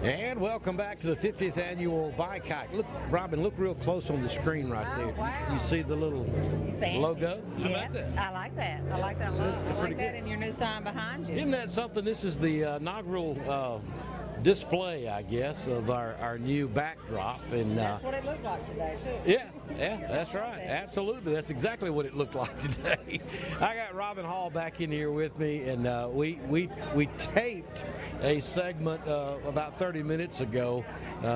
And welcome back to the 50th annual Bike Hike. Look, Robin, look real close on the screen right there. Wow. You see the little Fancy. logo? How Yeah, about that? I like that. I like that a lot. It's I pretty like that good. in your new sign behind you. Isn't that something? This is the inaugural display, I guess, of our new backdrop. And That's what it looked like today, too. yeah, that's right. Absolutely. That's exactly what it looked like today. I got Robin Hall back in here with me, and we taped a segment about 30 minutes ago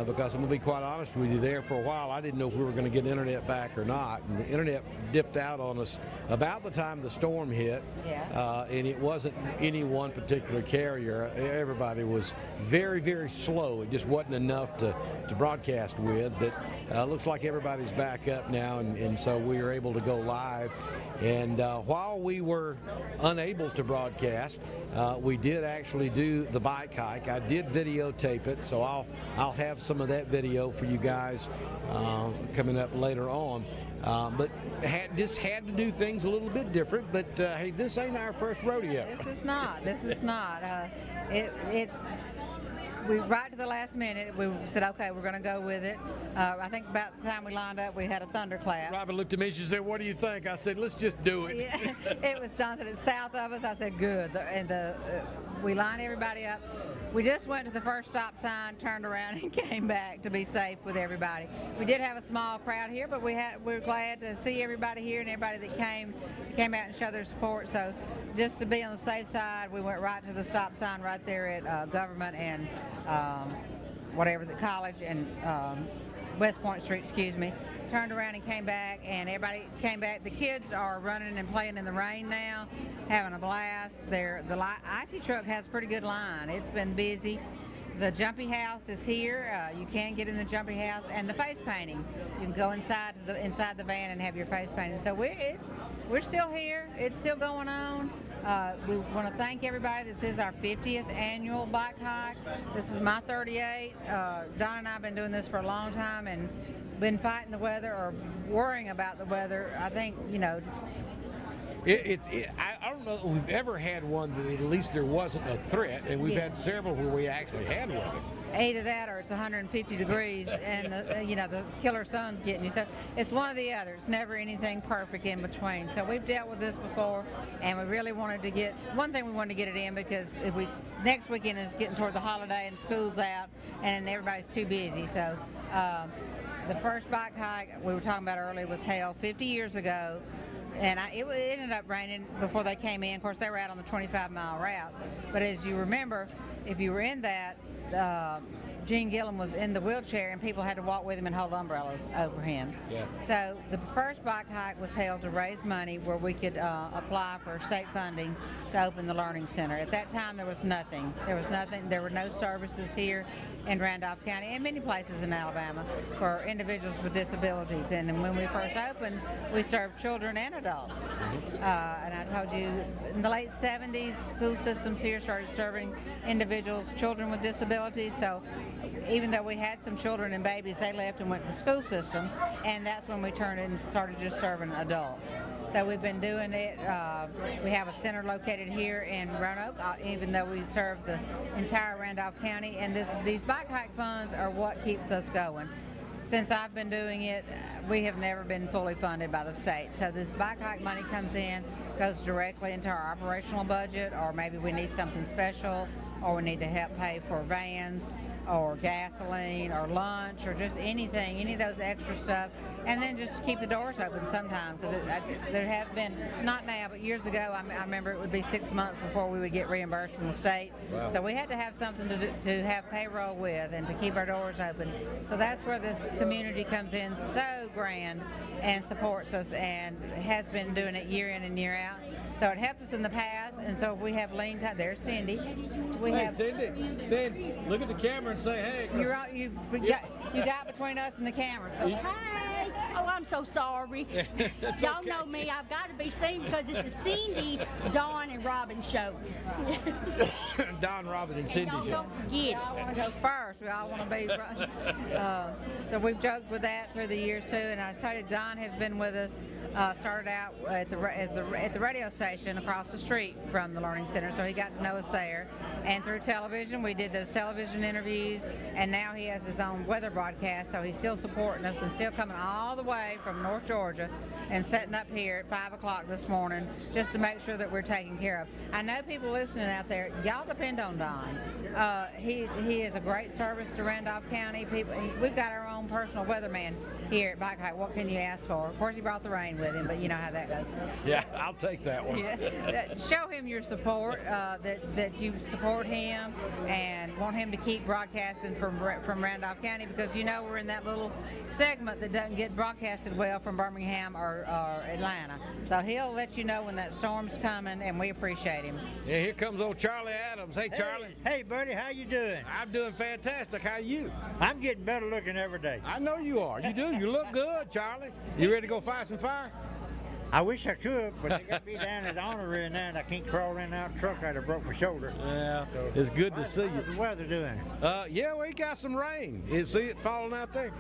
because I'm going to be quite honest with you, there for a while I didn't know if we were going to get internet back or not, and the internet dipped out on us about the time the storm hit. Yeah. And it wasn't any one particular carrier. Everybody was very, very slow. It just wasn't enough to broadcast with, but looks like everybody's back up now, and so we were able to go live. And while we were unable to broadcast, we did actually do the bike hike. I did videotape it, so I'll have some of that video for you guys coming up later on. But just had to do things a little bit different. But hey, this ain't our first rodeo. This is not. This is not. We right to the last minute, we said, okay, we're going to go with it. I think about the time we lined up, we had a thunderclap. Robin looked at me, she said, "What do you think?" I said, "Let's just do it." Yeah, it was done. So it's south of us. I said, good. We lined everybody up. We just went to the first stop sign, turned around, and came back to be safe with everybody. We did have a small crowd here, but we're glad to see everybody here and everybody that came out and showed their support. So just to be on the safe side, we went right to the stop sign right there at Government and whatever, the college and West Point Street, excuse me. Turned around and came back, and everybody came back. The kids are running and playing in the rain now, having a blast. The icy truck has a pretty good line. It's been busy. The jumpy house is here. You can get in the jumpy house, and the face painting. You can go inside the van and have your face painted. So we're still here. It's still going on. We want to thank everybody. This is our 50th annual bike hike. This is my 38. Don and I have been doing this for a long time and been fighting the weather or worrying about the weather. I think, I don't know that we've ever had one that at least there wasn't a threat, and we've had several where we actually had weather. Either that or it's 150 degrees and the killer sun's getting you. So it's one or the other. It's never anything perfect in between. So we've dealt with this before, and we really wanted to get, one thing we wanted to get it in because next weekend is getting toward the holiday and school's out and everybody's too busy. So the first bike hike we were talking about earlier was held 50 years ago. And it ended up raining before they came in. Of course, they were out on the 25-mile route. But as you remember, if you were in that, Gene Gillum was in the wheelchair, and people had to walk with him and hold umbrellas over him. Yeah. So the first bike hike was held to raise money where we could apply for state funding to open the Learning Center. At that time, there was nothing. There were no services here in Randolph County and many places in Alabama for individuals with disabilities. And when we first opened, we served children and adults. And I told you, in the late 70s, school systems here started serving individuals, children with disabilities. So even though we had some children and babies, they left and went to the school system, and that's when we turned it and started just serving adults. So we've been doing it. We have a center located here in Roanoke, even though we serve the entire Randolph County, and these bike hike funds are what keeps us going. Since I've been doing it, we have never been fully funded by the state. So this bike hike money comes in, goes directly into our operational budget, or maybe we need something special, or we need to help pay for vans or gasoline or lunch or just anything, any of those extra stuff, and then just keep the doors open sometimes, because there have been, not now, but years ago, I remember it would be 6 months before we would get reimbursed from the state. Wow. So we had to have something to have payroll with and to keep our doors open. So that's where this community comes in so grand and supports us and has been doing it year in and year out. So it helped us in the past, and so if we have lean time, there's Cindy. Cindy, look at the camera and say, "Hey." You got between us and the camera. So, hi. say, oh, I'm so sorry. Y'all know me. I've got to be seen because it's the Cindy, Dawn, and Robin show. Don, Robin, and Cindy. Don't forget. We all want to go first. We all want to be. So we've joked with that through the years too. And I tell you, Don has been with us. Started out at the radio station across the street from the Learning Center, so he got to know us there. And through television, we did those television interviews. And now he has his own weather broadcast, so he's still supporting us and still coming all the way from North Georgia and setting up here at 5 o'clock this morning just to make sure that we're taken care of. I know people listening out there, y'all depend on Don. He is a great service to Randolph County. We've got our own personal weatherman here at Bike Hike. What can you ask for? Of course, he brought the rain with him, but you know how that goes. Yeah, I'll take that one. Yeah. Show him your support, that you support him and want him to keep broadcasting from Randolph County, because you know we're in that little segment that doesn't get broadcasted well from Birmingham or Atlanta. So he'll let you know when that storm's coming, and we appreciate him. Yeah, here comes old Charlie Adams. Hey, Charlie. Hey, buddy, how you doing? I'm doing fantastic. How are you? I'm getting better looking every day. I know you are. You do. You look good, Charlie. You ready to go fight some fire? I wish I could, but they got me down as honorary now, and I can't crawl in and out of the truck. I'd have broke my shoulder. Yeah, it's good to see How's the you. weather doing? Yeah, we got some rain. You see it falling out there?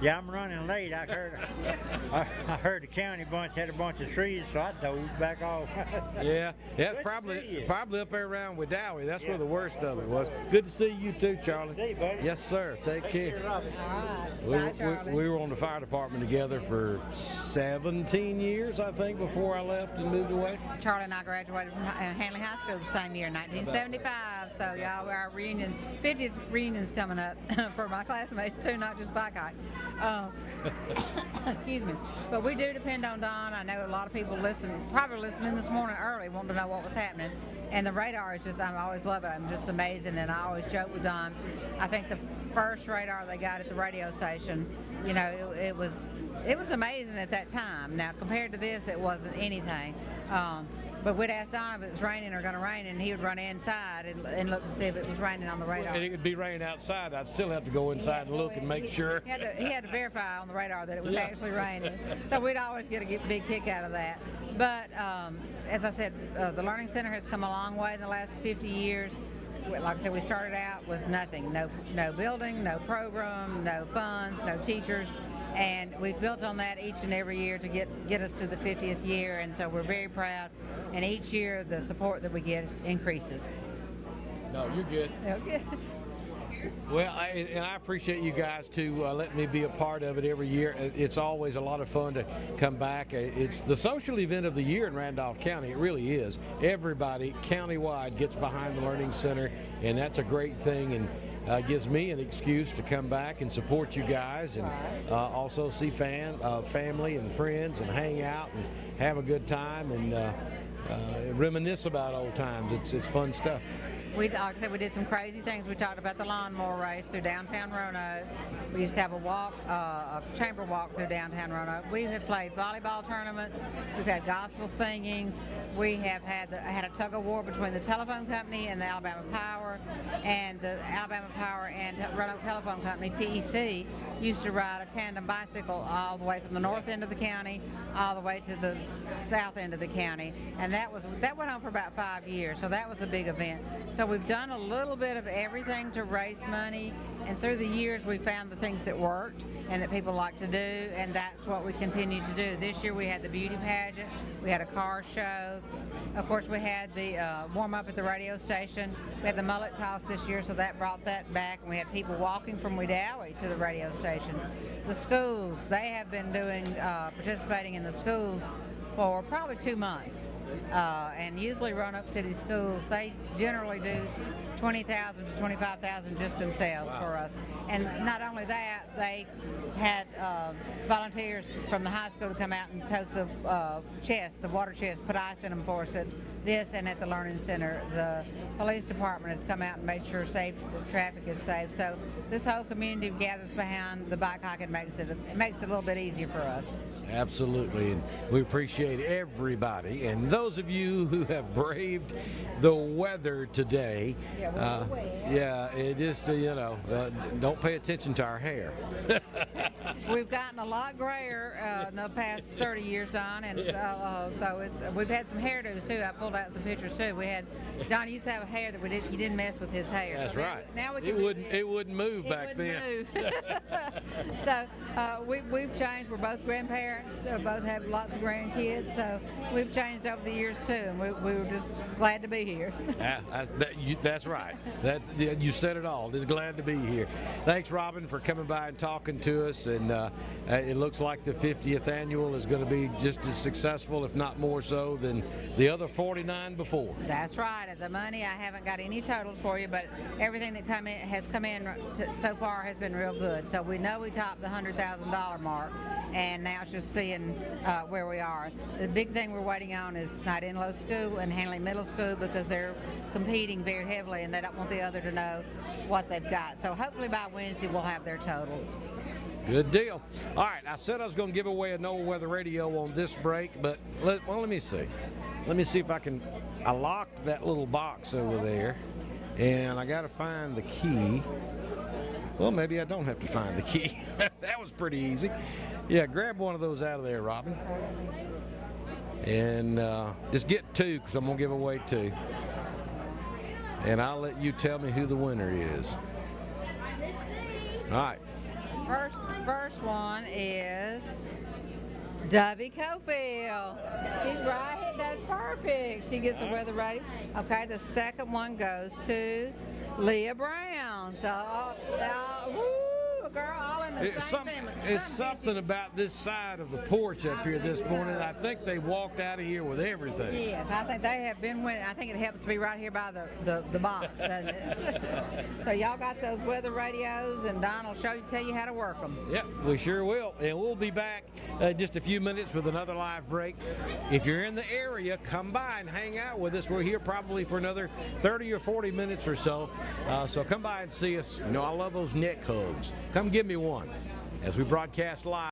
Yeah, I'm running late. I heard the county bunch had a bunch of trees, so I dozed back off. Yeah, it's Good to see you. probably up there around with Dowie. That's where Yeah. the worst of it was. Good to see you too, Charlie. See you, buddy. Yes, sir. Take care. Bye, Charlie. We were on the fire department together for 17 years, I think, before I left and moved away. Charlie and I graduated from Hanley High School the same year, 1975. So y'all, our reunion, 50th reunion's coming up for my classmates too, not just Bike Hike. Excuse me. But we do depend on Don. I know a lot of people probably listening this morning early, wanting to know what was happening. And the radar is just, I always love it. I'm just amazing. And I always joke with Don. I think the first radar they got at the radio station, you know, it was amazing at that time. Now, compared to this, it wasn't anything. But we'd ask Don if it was raining or going to rain, and he would run inside and look to see if it was raining on the radar. And it would be raining outside. I'd still have to go inside and look and make sure. He had to verify on the radar that it was actually raining. So we'd always get a big kick out of that. But as I said, the Learning Center has come a long way in the last 50 years. Like I said, we started out with nothing, no building, no program, no funds, no teachers. And we've built on that each and every year to get us to the 50th year, and so we're very proud. And each year, the support that we get increases. No, you're good. Okay. Well, I appreciate you guys to let me be a part of it every year. It's always a lot of fun to come back. It's the social event of the year in Randolph County. It really is. Everybody countywide gets behind the Learning Center, and that's a great thing. And gives me an excuse to come back and support you guys, and also see family and friends and hang out and have a good time and reminisce about old times. It's fun stuff. Like I said, we did some crazy things. We talked about the lawnmower race through downtown Roanoke. We used to have a chamber walk through downtown Roanoke. We have played volleyball tournaments. We've had gospel singings. We have had a tug of war between the telephone company and the Alabama Power, and the Alabama Power and Roanoke Telephone Company, TEC, used to ride a tandem bicycle all the way from the north end of the county all the way to the south end of the county, and that went on for about 5 years. So that was a big event. So we've done a little bit of everything to raise money, and through the years we found the things that worked and that people like to do, and that's what we continue to do. This year we had the beauty pageant, we had a car show, of course we had the warm-up at the radio station, we had the mullet toss this year, so that brought that back, and we had people walking from Wedowee to the radio station. The schools, they have been participating in the schools for probably 2 months. And usually Roanoke City Schools, they generally do 20,000 to 25,000 just themselves for us. And not only that, they had volunteers from the high school to come out and tote the the water chest, put ice in them for us at this and at the Learning Center. The police department has come out and made sure the traffic is safe. So this whole community gathers behind the bike hike and makes it a little bit easier for us. Absolutely, and we appreciate everybody. And those of you who have braved the weather today, it is, don't pay attention to our hair. We've gotten a lot grayer in the past 30 years, Don, and so we've had some hairdos too. I pulled out some pictures too. Don used to have a hair that you didn't mess with his hair. That's so right. Now we can it wouldn't move back then. Move. So we've changed. We're both grandparents. Both have lots of grandkids. So we've changed over the years too, and we were just glad to be here. That's right. You said it all. Just glad to be here. Thanks, Robin, for coming by and talking to us. And it looks like the 50th annual is going to be just as successful, if not more so, than the other 49 before. That's right. The money, I haven't got any totals for you, but everything that has come in so far has been real good. So we know we topped the $100,000 mark, and now it's just seeing where we are. The big thing we're waiting on is Knight Inlow School and Hanley Middle School, because they're competing very heavily and they don't want the other to know what they've got. So hopefully by Wednesday we'll have their totals. Good deal. All right, I said I was going to give away a NOAA Weather Radio on this break, but let me see. Let me see if I can. I locked that little box over there, and I got to find the key. Well, maybe I don't have to find the key. That was pretty easy. Yeah, grab one of those out of there, Robin. And just get two, because I'm going to give away two. And I'll let you tell me who the winner is. All right. First one is Dovey Cofield. She's right. That's perfect. She gets the weather ready. Okay, the second one goes to Leah Brown. So, woo, girl, all in the same family. It's something about this side of the porch up here this morning. I think they walked out of here with everything. Yes, I think they have been winning. I think it helps to be right here by the box, doesn't it? So y'all got those weather radios, and Don will tell you how to work them. Yep, we sure will. And we'll be back just a few minutes with another live break. If you're in the area, come by and hang out with us. We're here probably for another 30 or 40 minutes or so. So come by and see us. I love those neck hugs. Come give me one as we broadcast live.